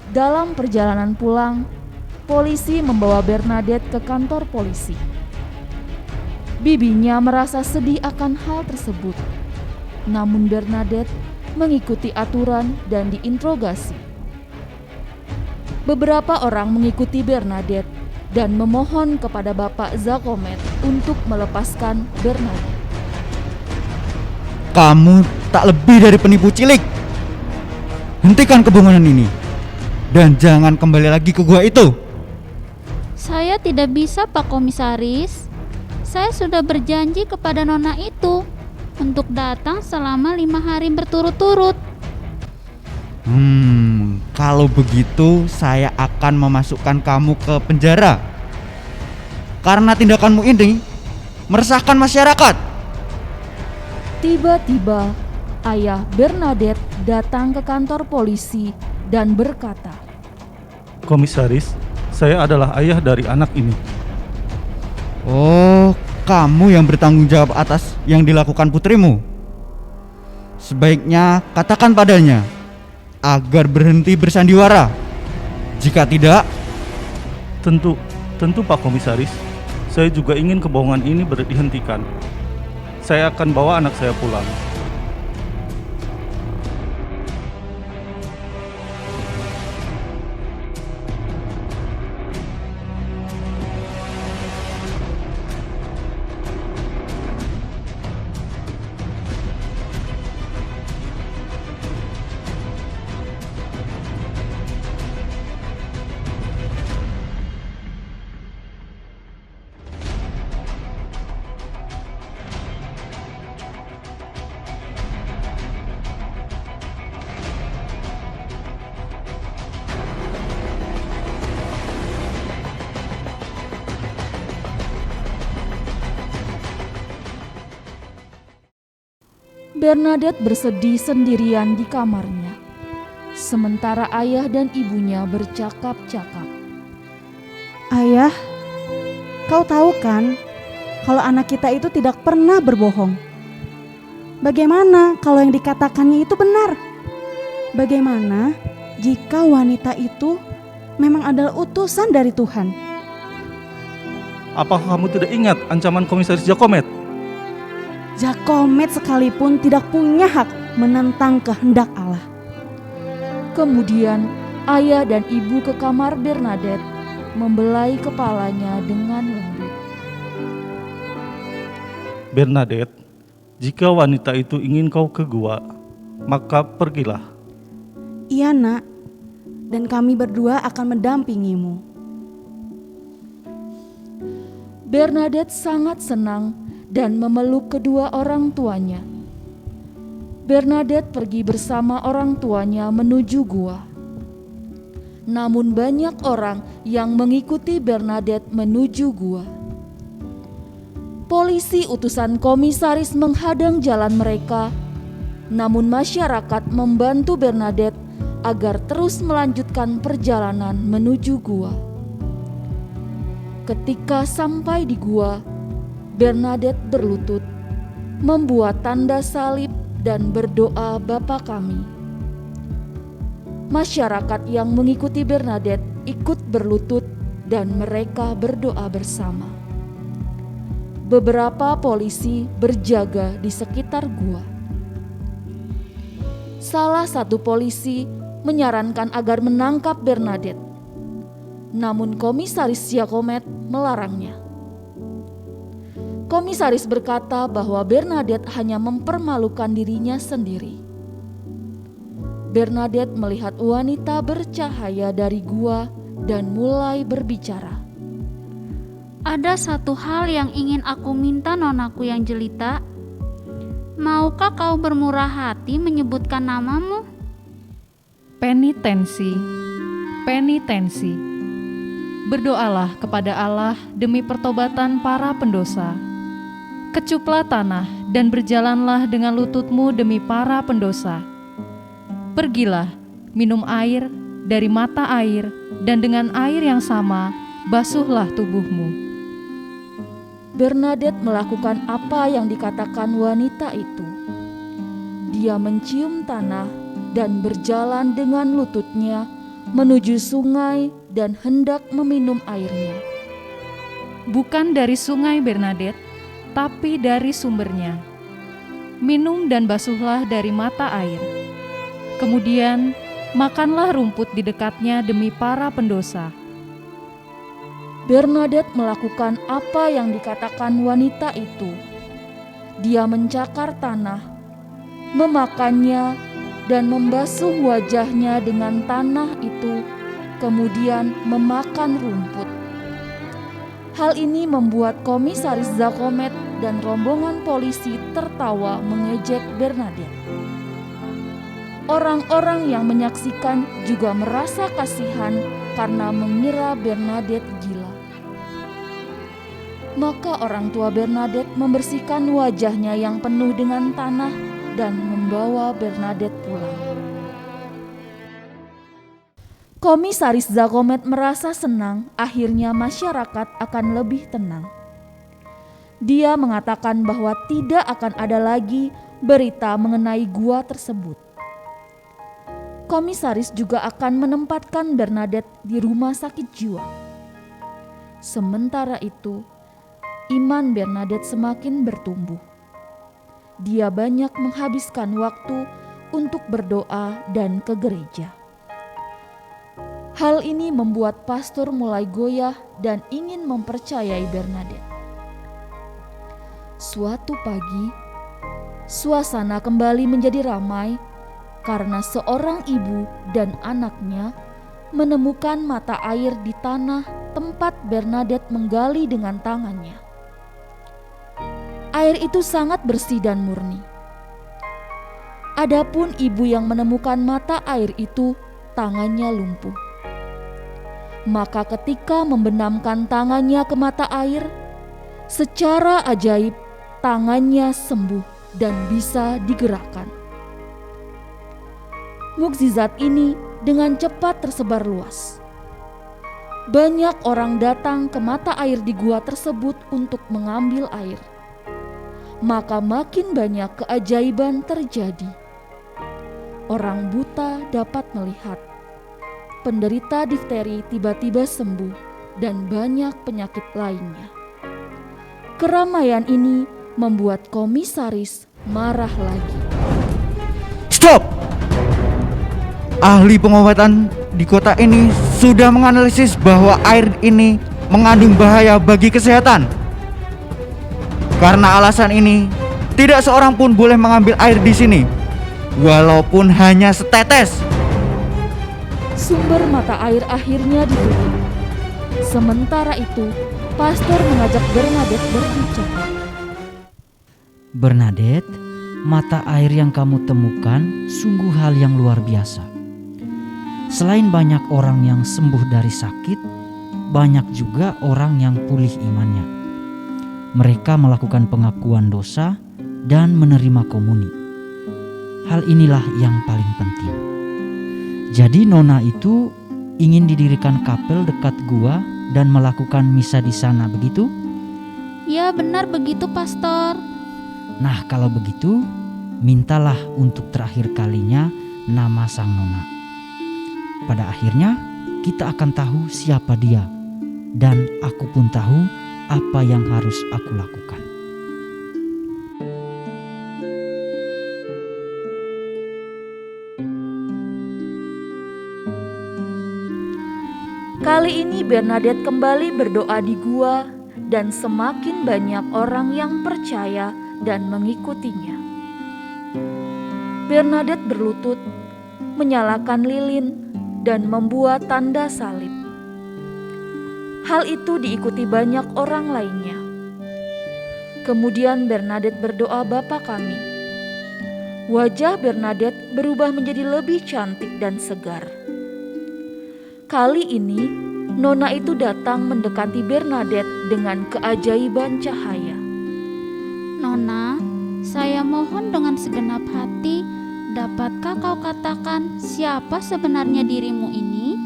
Dalam perjalanan pulang, polisi membawa Bernadette ke kantor polisi. Bibinya merasa sedih akan hal tersebut. Namun Bernadette mengikuti aturan dan diinterogasi. Beberapa orang mengikuti Bernadette dan memohon kepada Bapak Zakomet untuk melepaskan Bernadette. Kamu tak lebih dari penipu cilik. Hentikan kebohongan ini dan jangan kembali lagi ke gua itu. Saya tidak bisa, Pak Komisaris. Saya sudah berjanji kepada nona itu untuk datang selama 5 hari berturut-turut. Kalau begitu saya akan memasukkan kamu ke penjara. Karena tindakanmu ini meresahkan masyarakat. Tiba-tiba, ayah Bernadette datang ke kantor polisi dan berkata, Komisaris, saya adalah ayah dari anak ini. Oh, kamu yang bertanggung jawab atas yang dilakukan putrimu. Sebaiknya katakan padanya agar berhenti bersandiwara. Jika tidak, Tentu Pak Komisaris. Saya juga ingin kebohongan ini dihentikan. Saya akan bawa anak saya pulang. Bernadette bersedih sendirian di kamarnya, sementara ayah dan ibunya bercakap-cakap. Ayah, kau tahu kan kalau anak kita itu tidak pernah berbohong. Bagaimana kalau yang dikatakannya itu benar? Bagaimana jika wanita itu memang adalah utusan dari Tuhan? Apakah kamu tidak ingat ancaman Komisaris Zakomet? Zakomet sekalipun tidak punya hak menentang kehendak Allah. Kemudian ayah dan ibu ke kamar Bernadette membelai kepalanya dengan lembut. Bernadette, jika wanita itu ingin kau ke gua, maka pergilah. Iya nak, dan kami berdua akan mendampingimu. Bernadette sangat senang dan memeluk kedua orang tuanya. Bernadette pergi bersama orang tuanya menuju gua. Namun banyak orang yang mengikuti Bernadette menuju gua. Polisi utusan komisaris menghadang jalan mereka, namun masyarakat membantu Bernadette agar terus melanjutkan perjalanan menuju gua. Ketika sampai di gua, Bernadette berlutut, membuat tanda salib dan berdoa Bapa Kami. Masyarakat yang mengikuti Bernadette ikut berlutut dan mereka berdoa bersama. Beberapa polisi berjaga di sekitar gua. Salah satu polisi menyarankan agar menangkap Bernadette, namun Komisaris Zakomet melarangnya. Komisaris berkata bahwa Bernadette hanya mempermalukan dirinya sendiri. Bernadette melihat wanita bercahaya dari gua dan mulai berbicara. Ada satu hal yang ingin aku minta nonaku yang jelita. Maukah kau bermurah hati menyebutkan namamu? Penitensi, penitensi. Berdoalah kepada Allah demi pertobatan para pendosa. Kecuplah tanah dan berjalanlah dengan lututmu demi para pendosa. Pergilah, minum air dari mata air, dan dengan air yang sama basuhlah tubuhmu. Bernadette melakukan apa yang dikatakan wanita itu. Dia mencium tanah dan berjalan dengan lututnya menuju sungai dan hendak meminum airnya. Bukan dari sungai Bernadette, tapi dari sumbernya. Minum dan basuhlah dari mata air. Kemudian makanlah rumput di dekatnya demi para pendosa. Bernadette melakukan apa yang dikatakan wanita itu. Dia mencakar tanah, memakannya, dan membasuh wajahnya dengan tanah itu, kemudian memakan rumput. Hal ini membuat Komisaris Zakomet dan rombongan polisi tertawa mengejek Bernadette. Orang-orang yang menyaksikan juga merasa kasihan karena mengira Bernadette gila. Maka orang tua Bernadette membersihkan wajahnya yang penuh dengan tanah dan membawa Bernadette pulang. Komisaris Zakomet merasa senang akhirnya masyarakat akan lebih tenang. Dia mengatakan bahwa tidak akan ada lagi berita mengenai gua tersebut. Komisaris juga akan menempatkan Bernadette di rumah sakit jiwa. Sementara itu, iman Bernadette semakin bertumbuh. Dia banyak menghabiskan waktu untuk berdoa dan ke gereja. Hal ini membuat pastor mulai goyah dan ingin mempercayai Bernadette. Suatu pagi, suasana kembali menjadi ramai karena seorang ibu dan anaknya menemukan mata air di tanah tempat Bernadette menggali dengan tangannya. Air itu sangat bersih dan murni. Adapun ibu yang menemukan mata air itu, tangannya lumpuh. Maka ketika membenamkan tangannya ke mata air, secara ajaib tangannya sembuh dan bisa digerakkan. Mukjizat ini dengan cepat tersebar luas. Banyak orang datang ke mata air di gua tersebut untuk mengambil air. Maka makin banyak keajaiban terjadi. Orang buta dapat melihat. Penderita difteri tiba-tiba sembuh dan banyak penyakit lainnya. Keramaian ini membuat komisaris marah lagi. Stop! Ahli pengobatan di kota ini sudah menganalisis bahwa air ini mengandung bahaya bagi kesehatan. Karena alasan ini, tidak seorang pun boleh mengambil air di sini, walaupun hanya setetes. Sumber mata air akhirnya ditutup. Sementara itu, pastor mengajak Bernadette berbicara. Bernadette, mata air yang kamu temukan sungguh hal yang luar biasa. Selain banyak orang yang sembuh dari sakit, banyak juga orang yang pulih imannya. Mereka melakukan pengakuan dosa dan menerima komuni. Hal inilah yang paling penting. Jadi nona itu ingin didirikan kapel dekat gua dan melakukan misa di sana, begitu? Ya benar begitu, pastor. Nah kalau begitu, mintalah untuk terakhir kalinya nama sang nona. Pada akhirnya kita akan tahu siapa dia, dan aku pun tahu apa yang harus aku lakukan. Kali ini Bernadette kembali berdoa di gua dan semakin banyak orang yang percaya dan mengikutinya. Bernadette berlutut, menyalakan lilin, dan membuat tanda salib. Hal itu diikuti banyak orang lainnya. Kemudian Bernadette berdoa, "Bapa kami." Wajah Bernadette berubah menjadi lebih cantik dan segar. Kali ini, nona itu datang mendekati Bernadette dengan keajaiban cahaya. Nona, saya mohon dengan segenap hati, dapatkah kau katakan siapa sebenarnya dirimu ini?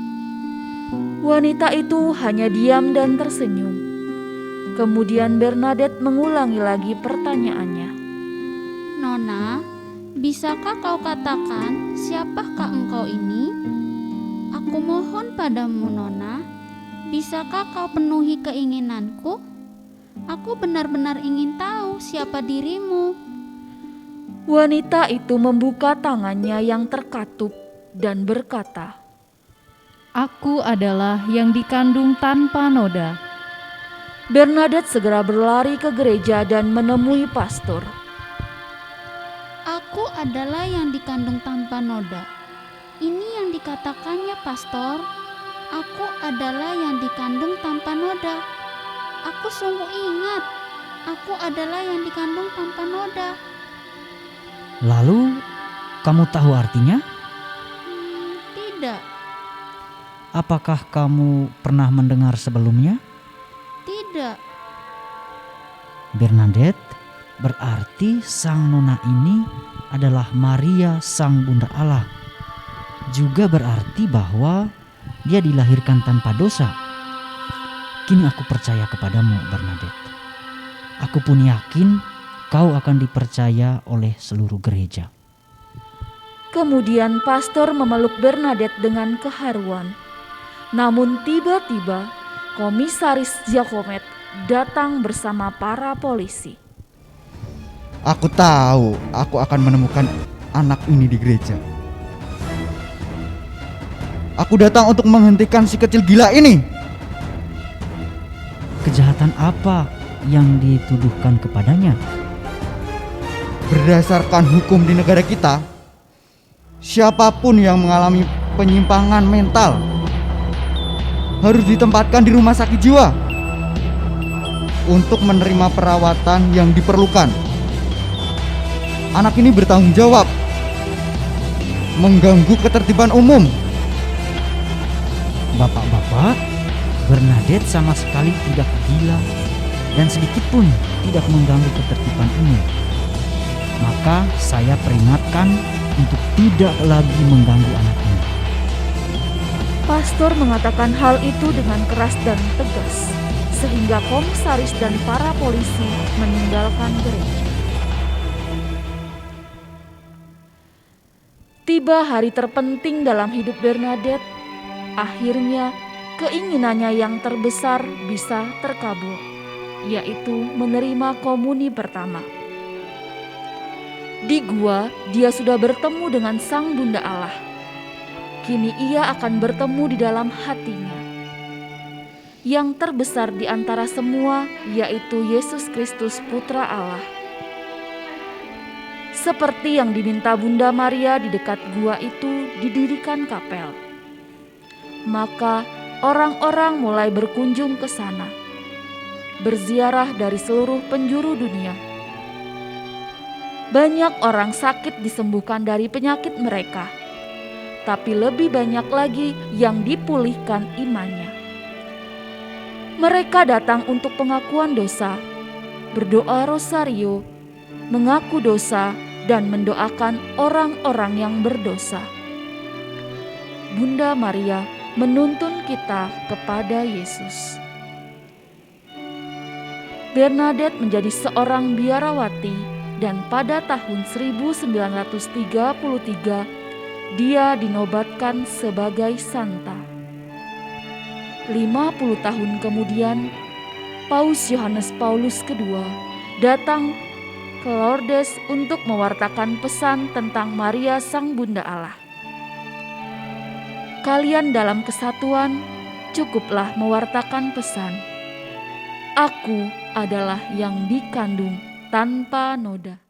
Wanita itu hanya diam dan tersenyum. Kemudian Bernadette mengulangi lagi pertanyaannya. Nona, bisakah kau katakan siapakah engkau ini? Aku Aku mohon padamu, Nona, bisakah kau penuhi keinginanku? Aku benar-benar ingin tahu siapa dirimu. Wanita itu membuka tangannya yang terkatup dan berkata, Aku adalah yang dikandung tanpa noda. Bernadette segera berlari ke gereja dan menemui pastor. Aku adalah yang dikandung tanpa noda. Ini yang dikatakannya, pastor. Aku adalah yang dikandung tanpa noda. Aku sungguh ingat, aku adalah yang dikandung tanpa noda. Lalu, kamu tahu artinya? Tidak, Apakah kamu pernah mendengar sebelumnya? tidak. Bernadette, berarti sang nona ini adalah Maria sang Bunda Allah. Juga berarti bahwa dia dilahirkan tanpa dosa. Kini aku percaya kepadamu, Bernadette. Aku pun yakin kau akan dipercaya oleh seluruh gereja. Kemudian pastor memeluk Bernadette dengan keharuan. Namun tiba-tiba komisaris Giacomet datang bersama para polisi. Aku tahu aku akan menemukan anak ini di gereja. Aku datang untuk menghentikan si kecil gila ini. Kejahatan apa yang dituduhkan kepadanya? Berdasarkan hukum di negara kita, siapapun yang mengalami penyimpangan mental harus ditempatkan di rumah sakit jiwa untuk menerima perawatan yang diperlukan. Anak ini bertanggung jawab mengganggu ketertiban umum. Bapak-bapak, Bernadette sama sekali tidak gila dan sedikit pun tidak mengganggu ketertiban umum. Maka saya peringatkan untuk tidak lagi mengganggu anak ini. Pastor mengatakan hal itu dengan keras dan tegas, sehingga komisaris dan para polisi meninggalkan gereja. Tiba hari terpenting dalam hidup Bernadette. Akhirnya keinginannya yang terbesar bisa terkabul, yaitu menerima komuni pertama. Di gua, dia sudah bertemu dengan Sang Bunda Allah. Kini ia akan bertemu di dalam hatinya. Yang terbesar di antara semua yaitu Yesus Kristus Putra Allah. Seperti yang diminta Bunda Maria, di dekat gua itu didirikan kapel. Maka orang-orang mulai berkunjung ke sana, berziarah dari seluruh penjuru dunia. Banyak orang sakit disembuhkan dari penyakit mereka, tapi lebih banyak lagi yang dipulihkan imannya. Mereka datang untuk pengakuan dosa, berdoa rosario, mengaku dosa, dan mendoakan orang-orang yang berdosa. Bunda Maria menuntun kita kepada Yesus. Bernadette menjadi seorang biarawati dan pada tahun 1933 dia dinobatkan sebagai santa. 50 tahun kemudian, Paus Yohanes Paulus II datang ke Lourdes untuk mewartakan pesan tentang Maria Sang Bunda Allah. Kalian dalam kesatuan cukuplah mewartakan pesan, Aku adalah yang dikandung tanpa noda.